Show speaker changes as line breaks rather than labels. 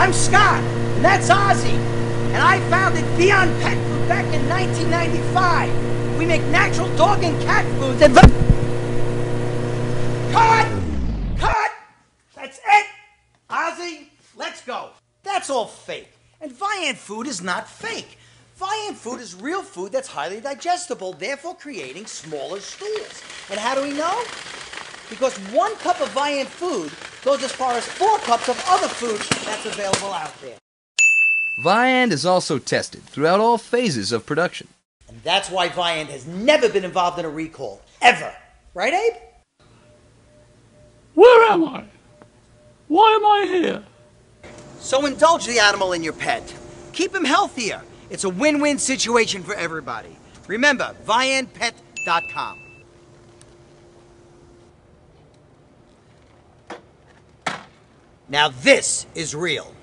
I'm Scott, and that's Ozzy. And I founded Viand Pet Food back in 1995. We make natural dog and cat foods and... Cut! That's it! Ozzy, let's go. That's all fake. And Viand food is not fake. Viand food is real food that's highly digestible, therefore creating smaller stools. And how do we know? Because 1 cup of Viand food goes as far as 4 cups of other food that's available out there.
Viand is also tested throughout all phases of production.
And that's why Viand has never been involved in a recall, ever. Right, Abe?
Where am I? Why am I here?
So indulge the animal in your pet. Keep him healthier. It's a win-win situation for everybody. Remember, viandpet.com. Now this is real.